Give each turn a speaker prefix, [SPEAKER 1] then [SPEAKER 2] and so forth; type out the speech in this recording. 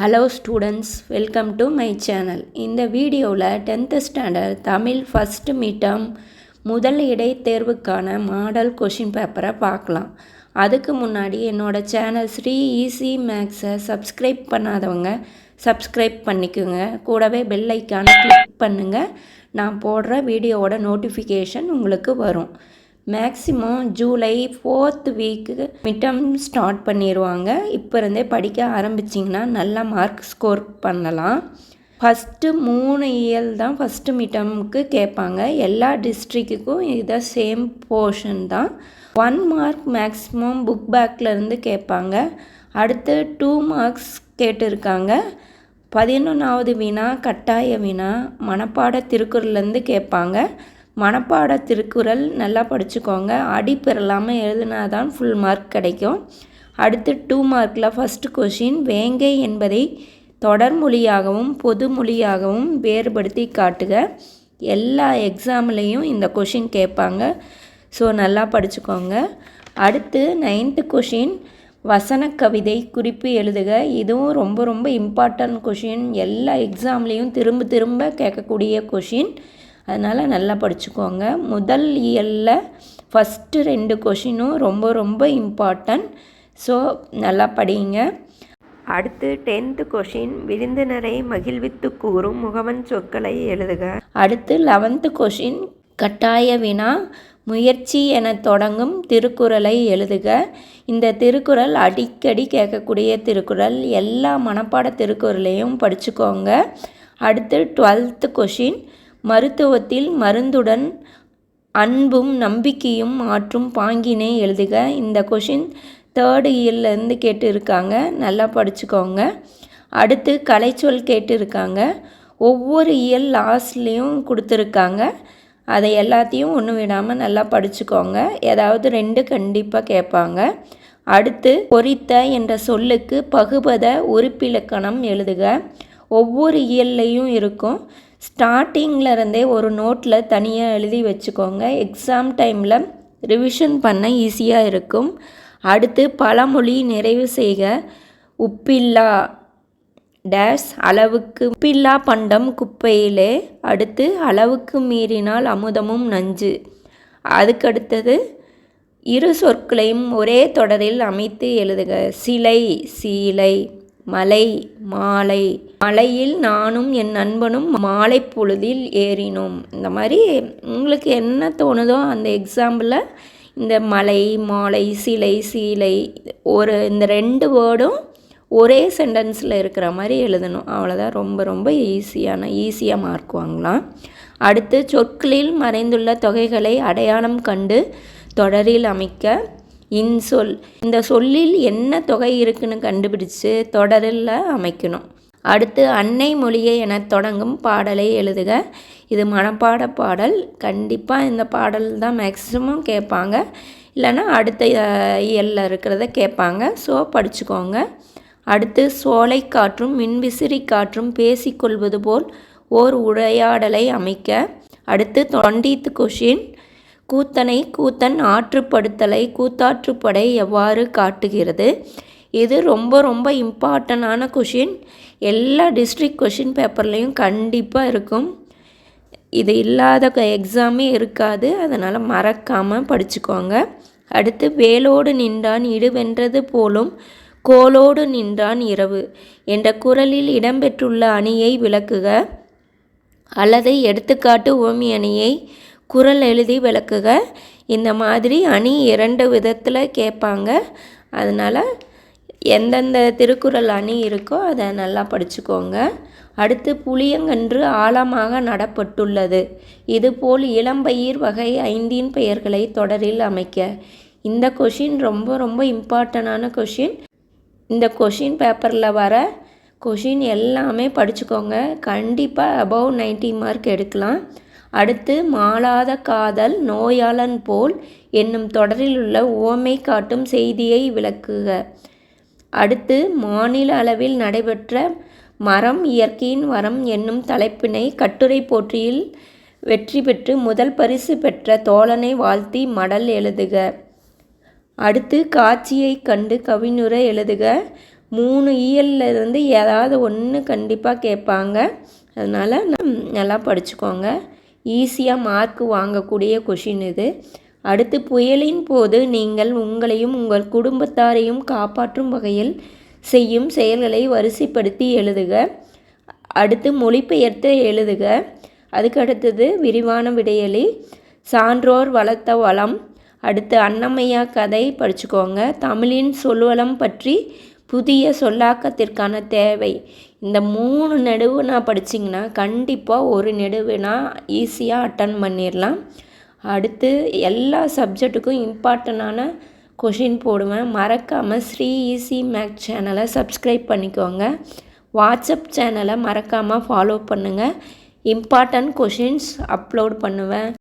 [SPEAKER 1] Hello students, welcome to my channel. இந்த வீடியோவில் 10th standard Tamil first midterm முதல் இடைத்தேர்வுக்கான model question பேப்பரை பார்க்கலாம். அதுக்கு முன்னாடி என்னோடய சேனல் ஸ்ரீ ஈஸி மேக்ஸை சப்ஸ்கிரைப் பண்ணாதவங்க சப்ஸ்கிரைப் பண்ணிக்கோங்க. கூடவே பெல் ஐக்கானை கிளிக் பண்ணுங்கள். நான் போடுற வீடியோவோட நோட்டிஃபிகேஷன் உங்களுக்கு வரும். Maximum July 4th week midterm start பண்ணிடுவாங்க. இப்போ இருந்தே படிக்க ஆரம்பிச்சிங்கன்னா நல்ல மார்க் ஸ்கோர் பண்ணலாம். ஃபஸ்ட்டு 3 இயல் தான் ஃபஸ்ட்டு மிட்டமுக்கு கேட்பாங்க. எல்லா டிஸ்ட்ரிக்ட்டுக்கும் இதை சேம் போர்ஷன் தான். 1 மார்க் மேக்ஸிமம் புக் பேக்லேருந்து கேட்பாங்க. அடுத்து 2 மார்க்ஸ் கேட்டிருக்காங்க. 11வது வினா கட்டாய வினா மனப்பாட திருக்குறள்லேருந்து கேட்பாங்க. மனப்பாட திருக்குறள் நல்லா படிச்சுக்கோங்க. அடி பெறலாமல் எழுதினா தான் ஃபுல் மார்க் கிடைக்கும். அடுத்து 2 மார்க்கில் ஃபஸ்ட்டு கொஷின், வேங்கை என்பதை தொடர்மொழியாகவும் பொதுமொழியாகவும் வேறுபடுத்தி காட்டுக. எல்லா எக்ஸாம்லேயும் இந்த கொஷின் கேட்பாங்க. ஸோ நல்லா படிச்சுக்கோங்க. அடுத்து 9th கொஷின், வசன கவிதை குறிப்பு எழுதுக. இதுவும் ரொம்ப ரொம்ப இம்பார்ட்டன்ட் கொஷின். எல்லா எக்ஸாம்லேயும் திரும்ப திரும்ப கேட்கக்கூடிய கொஷின். அதனால் நல்லா படிச்சுக்கோங்க. முதல் இயலில் ஃபஸ்ட்டு 2 கொஷினும் ரொம்ப ரொம்ப இம்பார்ட்டன்ட். ஸோ நல்லா படிங்க. அடுத்து 10th கொஷின், விருந்தினரை மகிழ்வித்து கூறும் முகவன் சொற்களை எழுதுக. அடுத்து 11th கொஷின், கட்டாய வினா முயற்சி என தொடங்கும் திருக்குறளை எழுதுக. இந்த திருக்குறள் அடிக்கடி கேட்கக்கூடிய திருக்குறள். எல்லா மனப்பாட திருக்குறளையும் படிச்சுக்கோங்க. அடுத்து 12th கொஷின், மருத்துவத்தில் மருந்துடன் அன்பும் நம்பிக்கையும் ஆற்றும் பாங்கினை எழுதுக. இந்த கொஷின் 3rd இயர்லேருந்து கேட்டிருக்காங்க. நல்லா படிச்சுக்கோங்க. அடுத்து கலைச்சொல் கேட்டிருக்காங்க. ஒவ்வொரு இயல் லாஸ்ட்லேயும் கொடுத்துருக்காங்க. அதை எல்லாத்தையும் ஒன்று விடாமல் நல்லா படிச்சுக்கோங்க. ஏதாவது 2 கண்டிப்பாக கேட்பாங்க. அடுத்து பொறித்த என்ற சொல்லுக்கு பகுபத உறுப்பிலக்கணம் எழுதுக. ஒவ்வொரு இயல்லையும் இருக்கும். ஸ்டார்டிங்கில் இருந்தே ஒரு நோட்டில் தனியாக எழுதி வச்சுக்கோங்க. எக்ஸாம் டைமில் ரிவிஷன் பண்ண ஈஸியாக இருக்கும். அடுத்து பழமொழி நிறைவு செய்க. உப்பில்லா டேஷ் அளவுக்கு உப்பில்லா பண்டம் குப்பையிலே. அடுத்து அளவுக்கு மீறினால் அமுதமும் நஞ்சு. அதுக்கடுத்தது இரு சொற்களையும் ஒரே தொடரில் அமைத்து எழுதுக. சிலை சீலை, மலை மாலை, மலையில் நானும் என் நண்பனும் மாலை பொழுதில் ஏறினோம். இந்த மாதிரி உங்களுக்கு என்ன தோணுதோ அந்த எக்ஸாம்பிளில் இந்த மலை மாலை சிலை சீலை இந்த 2 வேர்டும் ஒரே சென்டென்ஸில் இருக்கிற மாதிரி எழுதணும். அவ்வளோதான். ரொம்ப ரொம்ப ஈஸியாக மார்க் வாங்கலாம். அடுத்து சொற்களில் மறைந்துள்ள தொகைகளை அடையாளம் கண்டு தொடரில் அமைக்க. இன்சொல், இந்த சொல்லில் என்ன தொகை இருக்குன்னு கண்டுபிடிச்சு தொடரில் அமைக்கணும். அடுத்து அன்னை மொழியை என தொடங்கும் பாடலை எழுதுக. இது மனப்பாட பாடல். கண்டிப்பாக இந்த பாடல் தான் மேக்ஸிமம் கேட்பாங்க. இல்லைன்னா அடுத்த இயலில் இருக்கிறத கேட்பாங்க. ஸோ படிச்சுக்கோங்க. அடுத்து சோலை காற்றும் மின்விசிறி காற்றும் பேசிக்கொள்வது போல் ஓர் உரையாடலை அமைக்க. அடுத்து 20th கொஷின், கூத்தனை கூத்தன் ஆற்றுப்படுத்தலை கூத்தாற்றுப்படை எவ்வாறு காட்டுகிறது. இது ரொம்ப ரொம்ப இம்பார்ட்டண்டான கொஷின். எல்லா டிஸ்ட்ரிக்ட் கொஷின் பேப்பர்லேயும் கண்டிப்பாக இருக்கும். இது இல்லாத எக்ஸாமே இருக்காது. அதனால் மறக்காமல் படிச்சுக்கோங்க. அடுத்து வேலோடு நின்றான் இடுவென்றது போலும் கோலோடு நின்றான் இரவு என்ற குறளில் இடம்பெற்றுள்ள அணியை விளக்குக. அல்லது எடுத்துக்காட்டு உவமி அணியை குறள் எழுதி விளக்குக. இந்த மாதிரி அணி 2 விதத்தில் கேட்பாங்க. அதனால் எந்தெந்த திருக்குறள் அணி இருக்கோ அதை நல்லா படிச்சுக்கோங்க. அடுத்து புளியங்கன்று ஆழமாக நடப்பட்டுள்ளது. இதுபோல் இளம்பயிர் வகை 5 பெயர்களை தொடரில் அமைக்க. இந்த கொஷின் ரொம்ப ரொம்ப இம்பார்ட்டண்டான கொஷின். இந்த கொஷின் பேப்பரில் வர கொஷின் எல்லாமே படிச்சுக்கோங்க. கண்டிப்பாக அபவ் 90 மார்க் எடுக்கலாம். அடுத்து மாளாத காதல் நோயாளன் போல் என்னும் தொடரில் உள்ள உவமை காட்டும் செய்தியை விளக்குக. அடுத்து மாநில அளவில் நடைபெற்ற மரம் இயற்கையின் வரம் என்னும் தலைப்பினை கட்டுரை போட்டியில் வெற்றி பெற்று முதல் பரிசு பெற்ற தோழனை வாழ்த்தி மடல் எழுதுக. அடுத்து காட்சியை கண்டு கவினுரை எழுதுக. 3 இயல்லேருந்து ஏதாவது ஒன்று கண்டிப்பாக கேட்பாங்க. அதனால் நல்லா படிச்சுக்கோங்க. ஈஸியாக மார்க் வாங்கக்கூடிய கொஷின் இது. அடுத்து புயலின் போது நீங்கள் உங்களையும் உங்கள் குடும்பத்தாரையும் காப்பாற்றும் வகையில் செய்யும் செயல்களை வரிசைப்படுத்தி எழுதுக. அடுத்து மொழிபெயர்த்து எழுதுக. அதுக்கு அடுத்தது விரிவான விடையளி, சான்றோர் வளர்த்த வளம், அடுத்து அன்னமையா கதை படிச்சுக்கோங்க. தமிழின் சொல்வளம் பற்றி புதிய சொல்லாக்கத்திற்கான தேவை. இந்த 3 நெடுவினா படிச்சிங்கன்னா கண்டிப்பாக ஒரு நெடுவினா ஈஸியாக அட்டன் பண்ணிடலாம். அடுத்து எல்லா சப்ஜெக்ட்டுக்கும் இம்பார்ட்டண்டான கொஷின் போடுவேன். மறக்காமல் ஸ்ரீ ஈஸி மேக்ஸ் சேனலை சப்ஸ்கிரைப் பண்ணிக்கோங்க. வாட்ஸ்அப் சேனலை மறக்காமல் ஃபாலோ பண்ணுங்கள். இம்பார்ட்டன்ட் கொஷின்ஸ் அப்லோட் பண்ணுவேன்.